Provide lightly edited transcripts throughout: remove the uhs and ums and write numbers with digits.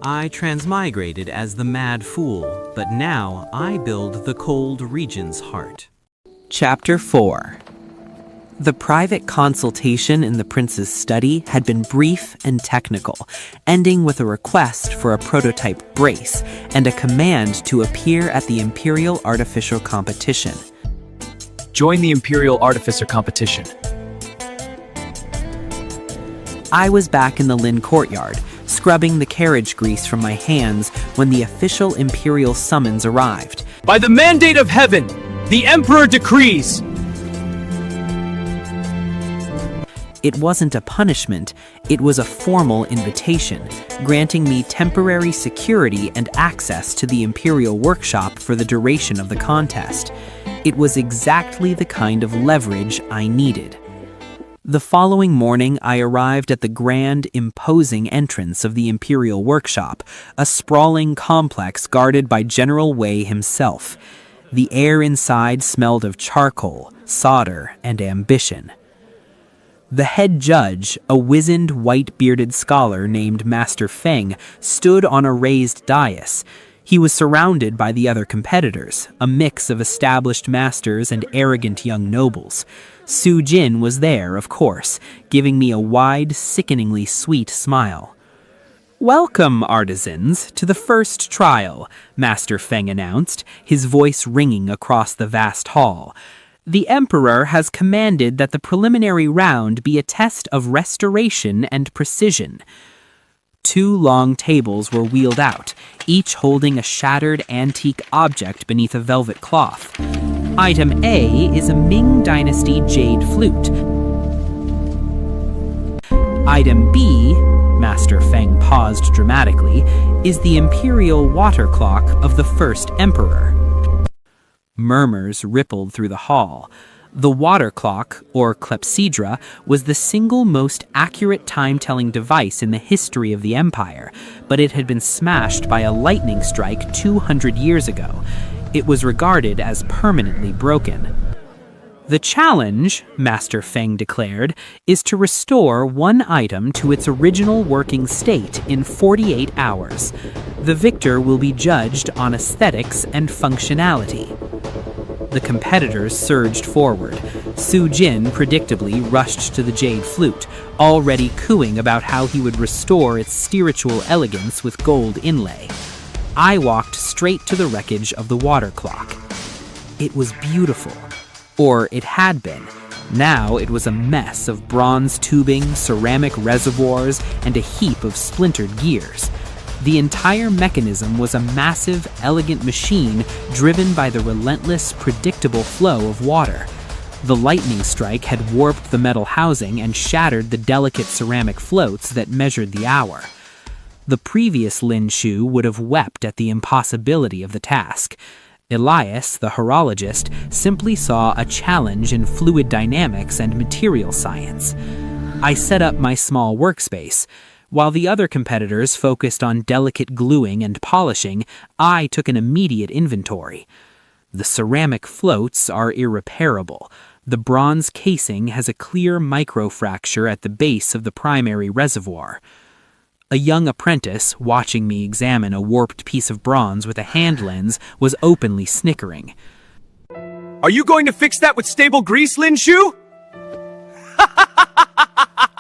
I transmigrated as the mad fool, but now I build the cold Regent's heart. Chapter 4. The private consultation in the prince's study had been brief and technical, ending with a request for a prototype brace and a command to appear at the Imperial Artificer competition. Join the Imperial Artificer competition. I was back in the Lin courtyard, scrubbing the carriage grease from my hands when the official Imperial summons arrived. By the mandate of heaven, the Emperor decrees! It wasn't a punishment, it was a formal invitation, granting me temporary security and access to the Imperial Workshop for the duration of the contest. It was exactly the kind of leverage I needed. The following morning, I arrived at the grand, imposing entrance of the Imperial Workshop, a sprawling complex guarded by General Wei himself. The air inside smelled of charcoal, solder, and ambition. The head judge, a wizened, white-bearded scholar named Master Feng, stood on a raised dais. He was surrounded by the other competitors, a mix of established masters and arrogant young nobles. Su Jin was there, of course, giving me a wide, sickeningly sweet smile. "Welcome, artisans, to the first trial," Master Feng announced, his voice ringing across the vast hall. "The Emperor has commanded that the preliminary round be a test of restoration and precision." 2 long tables were wheeled out, each holding a shattered antique object beneath a velvet cloth. Item A is a Ming Dynasty jade flute. Item B, Master Feng paused dramatically, is the Imperial water clock of the first Emperor. Murmurs rippled through the hall. The water clock, or clepsydra, was the single most accurate time-telling device in the history of the Empire, but it had been smashed by a lightning strike 200 years ago. It was regarded as permanently broken. "The challenge," Master Feng declared, "is to restore one item to its original working state in 48 hours. The victor will be judged on aesthetics and functionality." The competitors surged forward. Su Jin predictably rushed to the jade flute, already cooing about how he would restore its spiritual elegance with gold inlay. I walked straight to the wreckage of the water clock. It was beautiful. Or it had been. Now it was a mess of bronze tubing, ceramic reservoirs, and a heap of splintered gears. The entire mechanism was a massive, elegant machine driven by the relentless, predictable flow of water. The lightning strike had warped the metal housing and shattered the delicate ceramic floats that measured the hour. The previous Lin Xu would have wept at the impossibility of the task. Elias, the horologist, simply saw a challenge in fluid dynamics and material science. I set up my small workspace. While the other competitors focused on delicate gluing and polishing, I took an immediate inventory. The ceramic floats are irreparable. The bronze casing has a clear microfracture at the base of the primary reservoir. A young apprentice, watching me examine a warped piece of bronze with a hand lens, was openly snickering. Are you going to fix that with stable grease, Lin Xu?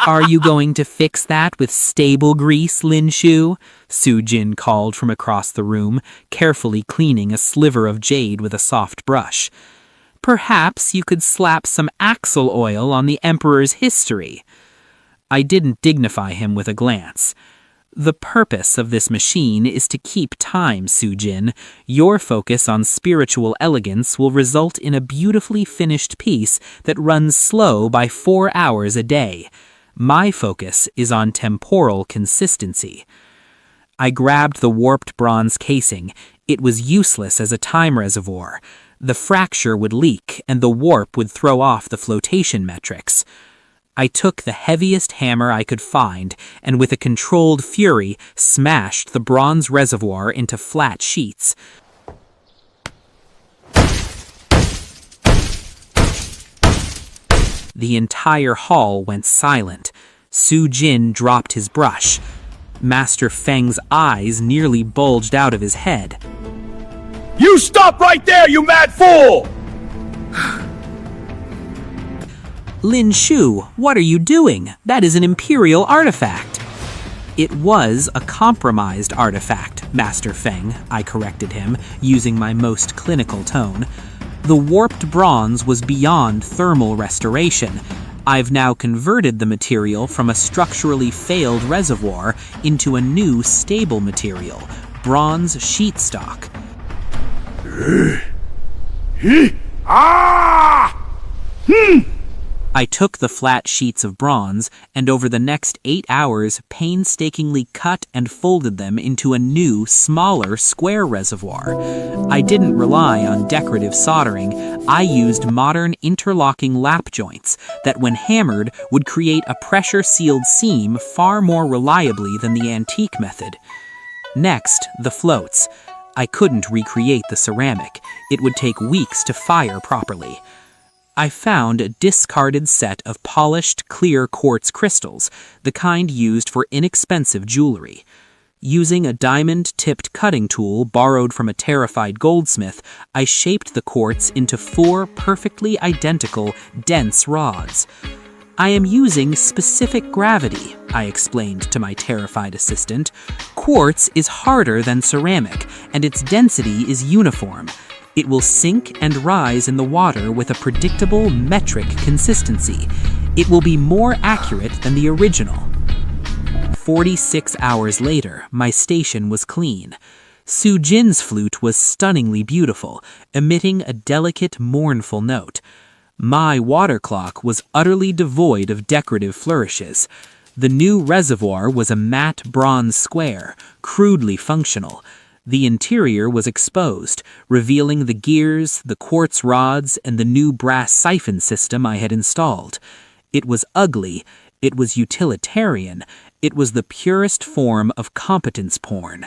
"Are you going to fix that with stable grease, Lin Xu?" Su Jin called from across the room, carefully cleaning a sliver of jade with a soft brush. "Perhaps you could slap some axle oil on the Emperor's history." I didn't dignify him with a glance. "The purpose of this machine is to keep time, Su Jin. Your focus on spiritual elegance will result in a beautifully finished piece that runs slow by 4 hours a day. My focus is on temporal consistency." I grabbed the warped bronze casing. It was useless as a time reservoir. The fracture would leak, and the warp would throw off the flotation metrics. I took the heaviest hammer I could find, and with a controlled fury, smashed the bronze reservoir into flat sheets. The entire hall went silent. Su Jin dropped his brush. Master Feng's eyes nearly bulged out of his head. You stop right there, you mad fool! Lin Xu, what are you doing? That is an Imperial artifact. It was a compromised artifact, Master Feng, I corrected him, using my most clinical tone. The warped bronze was beyond thermal restoration. I've now converted the material from a structurally failed reservoir into a new stable material, bronze sheet stock. I took the flat sheets of bronze and over the next 8 hours painstakingly cut and folded them into a new, smaller square reservoir. I didn't rely on decorative soldering. I used modern interlocking lap joints that, when hammered, would create a pressure-sealed seam far more reliably than the antique method. Next, the floats. I couldn't recreate the ceramic. It would take weeks to fire properly. I found a discarded set of polished, clear quartz crystals, the kind used for inexpensive jewelry. Using a diamond-tipped cutting tool borrowed from a terrified goldsmith, I shaped the quartz into 4 perfectly identical, dense rods. I am using specific gravity, I explained to my terrified assistant. Quartz is harder than ceramic, and its density is uniform. It will sink and rise in the water with a predictable metric consistency. It will be more accurate than the original. 46 hours later, my station was clean. Su Jin's flute was stunningly beautiful, emitting a delicate, mournful note. My water clock was utterly devoid of decorative flourishes. The new reservoir was a matte bronze square, crudely functional. The interior was exposed, revealing the gears, the quartz rods, and the new brass siphon system I had installed. It was ugly, it was utilitarian, it was the purest form of competence porn.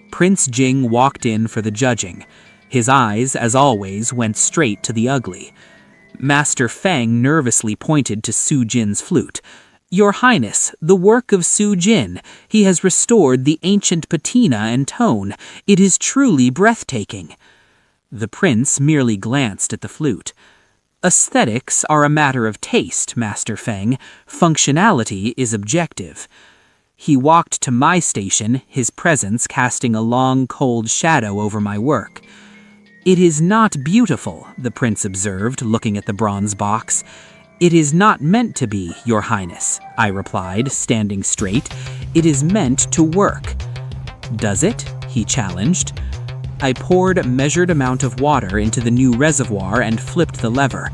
Prince Jing walked in for the judging. His eyes, as always, went straight to the ugly. Master Feng nervously pointed to Su Jin's flute. "Your Highness, the work of Su Jin. He has restored the ancient patina and tone. It is truly breathtaking." The prince merely glanced at the flute. "Aesthetics are a matter of taste, Master Feng. Functionality is objective." He walked to my station, his presence casting a long, cold shadow over my work. "It is not beautiful," the prince observed, looking at the bronze box. "It is not meant to be, Your Highness," I replied, standing straight. "It is meant to work." "Does it?" he challenged. I poured a measured amount of water into the new reservoir and flipped the lever.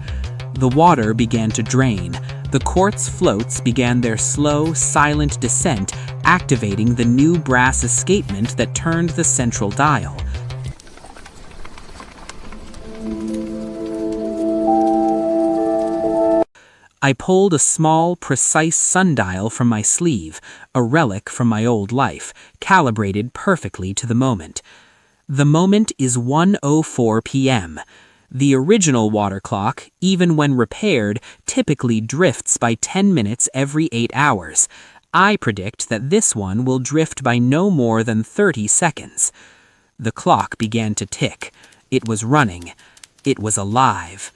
The water began to drain. The quartz floats began their slow, silent descent, activating the new brass escapement that turned the central dial. I pulled a small, precise sundial from my sleeve, a relic from my old life, calibrated perfectly to the moment. The moment is 1:04 p.m. The original water clock, even when repaired, typically drifts by 10 minutes every 8 hours. I predict that this one will drift by no more than 30 seconds. The clock began to tick. It was running. It was alive.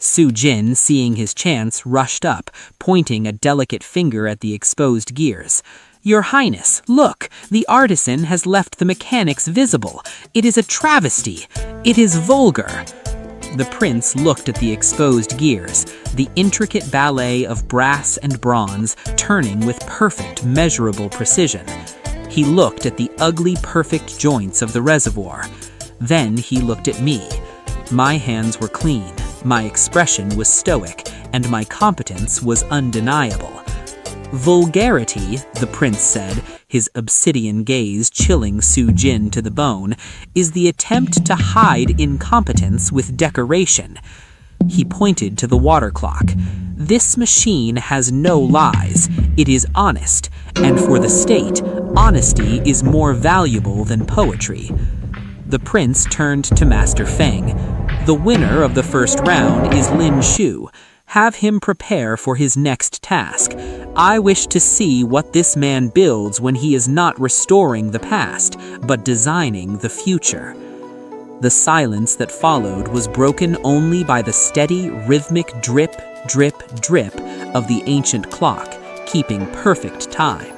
Su Jin, seeing his chance, rushed up, pointing a delicate finger at the exposed gears. "Your Highness, look! The artisan has left the mechanics visible. It is a travesty. It is vulgar." The prince looked at the exposed gears, the intricate ballet of brass and bronze turning with perfect, measurable precision. He looked at the ugly, perfect joints of the reservoir. Then he looked at me. My hands were clean. My expression was stoic, and my competence was undeniable. "Vulgarity," the prince said, his obsidian gaze chilling Su Jin to the bone, "is the attempt to hide incompetence with decoration." He pointed to the water clock. "This machine has no lies. It is honest, and for the state, honesty is more valuable than poetry." The prince turned to Master Feng. "The winner of the first round is Lin Xu. Have him prepare for his next task. I wish to see what this man builds when he is not restoring the past, but designing the future." The silence that followed was broken only by the steady, rhythmic drip, drip, drip of the ancient clock, keeping perfect time.